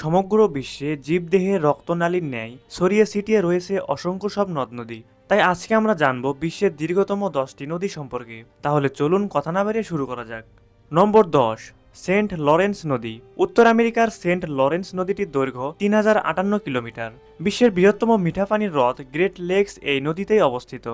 সমগ্র বিশ্বে জীবদেহে রক্তনালীর ন্যায় ছড়িয়ে ছিটিয়ে রয়েছে অসংখ্য সব নদ নদী। তাই আজকে আমরা জানব বিশ্বের দীর্ঘতম 10টি নদী সম্পর্কে। তাহলে চলুন কথা না বেরিয়ে শুরু করা যাক। নম্বর 10, সেন্ট লরেন্স নদী। উত্তর আমেরিকার সেন্ট লরেন্স নদীটির দৈর্ঘ্য 3058 কিলোমিটার। বিশ্বের বৃহত্তম মিঠা পানির হ্রদ গ্রেট লেকস এই নদীতেই অবস্থিত।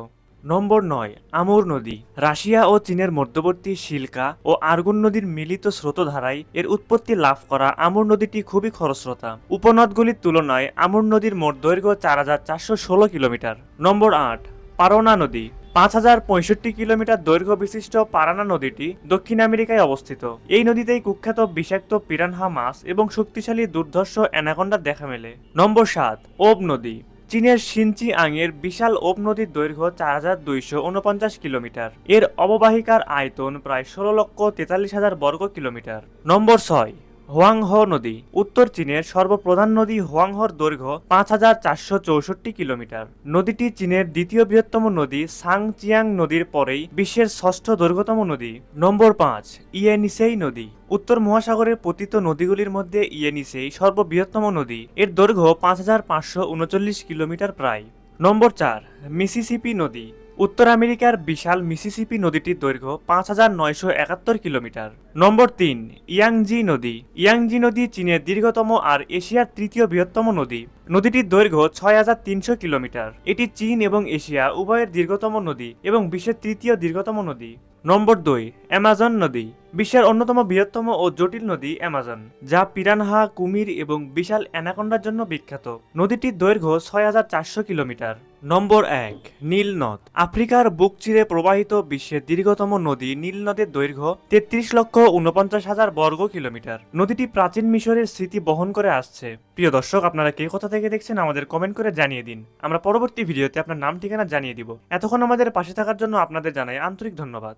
নম্বর 9, আমুর নদী। রাশিয়া ও চীনের মধ্যবর্তী সিল্কা ও আর্গুন নদীর মিলিত স্রোতধারায় এর উৎপত্তি লাভ করা আমুর নদীটি খুবই খরস্রোতা। উপনদগুলির তুলনায় আমুর নদীর মোট দৈর্ঘ্য 4416 কিলোমিটার। নম্বর 8, পারোনা নদী। 5065 কিলোমিটার দৈর্ঘ্য বিশিষ্ট পারানা নদীটি দক্ষিণ আমেরিকায় অবস্থিত। এই নদীতেই কুখ্যাত বিষাক্ত পিরানহা মাছ এবং শক্তিশালী দুর্ধর্ষ অ্যানাকোন্ডা দেখা মেলে। নম্বর 7, ওব নদী। চীনের সিনচিয়াংয়ের বিশাল ওব নদীর দৈর্ঘ্য 4249 কিলোমিটার। এর অববাহিকার আয়তন প্রায় 16,43,000 বর্গ কিলোমিটার। নম্বর 6, হোয়াংহো নদী। উত্তর চীনের সর্বপ্রধান নদী হোয়াংহোর দৈর্ঘ্য 5464 কিলোমিটার। নদীটি চীনের দ্বিতীয় বৃহত্তম নদী সাংচিয়াং নদীর পরেই বিশ্বের ষষ্ঠ দৈর্ঘ্যতম নদী। নম্বর 5, ইয়েনিসেই নদী। উত্তর মহাসাগরের পতিত নদীগুলির মধ্যে ইয়েনিসেই সর্ববৃহত্তম নদী। এর দৈর্ঘ্য 5539 কিলোমিটার প্রায়। নম্বর 4, মিসিসিপি নদী। উত্তর আমেরিকার বিশাল মিসিসিপি নদীটির দৈর্ঘ্য 5971 কিলোমিটার। নম্বর 3, ইয়াংজি নদী। ইয়াংজি নদী চীনের দীর্ঘতম আর এশিয়ার তৃতীয় বৃহত্তম নদী। নদীটির দৈর্ঘ্য 6300 কিলোমিটার। এটি চীন এবং এশিয়া উভয়ের দীর্ঘতম নদী এবং বিশ্বের তৃতীয় দীর্ঘতম নদী। নম্বর 2, অ্যামাজন নদী। বিশ্বের অন্যতম বৃহত্তম ও জটিল নদী অ্যামাজন, যা পিরানহা, কুমির এবং বিশাল অ্যানাকোন্ডার জন্য বিখ্যাত। নদীটির দৈর্ঘ্য 6400 কিলোমিটার। নম্বর 1, নীল নদ। আফ্রিকার বুক চিরে প্রবাহিত বিশ্বের দীর্ঘতম নদী নীল নদের দৈর্ঘ্য 33,49,000 বর্গ কিলোমিটার। নদীটি প্রাচীন মিশরের স্মৃতি বহন করে আসছে। প্রিয় দর্শক, আপনারা কে কোথা থেকে দেখছেন আমাদের কমেন্ট করে জানিয়ে দিন। আমরা পরবর্তী ভিডিওতে আপনার নাম ঠিকানা জানিয়ে দিব। এতক্ষণ আমাদের পাশে থাকার জন্য আপনাদের জানাই আন্তরিক ধন্যবাদ।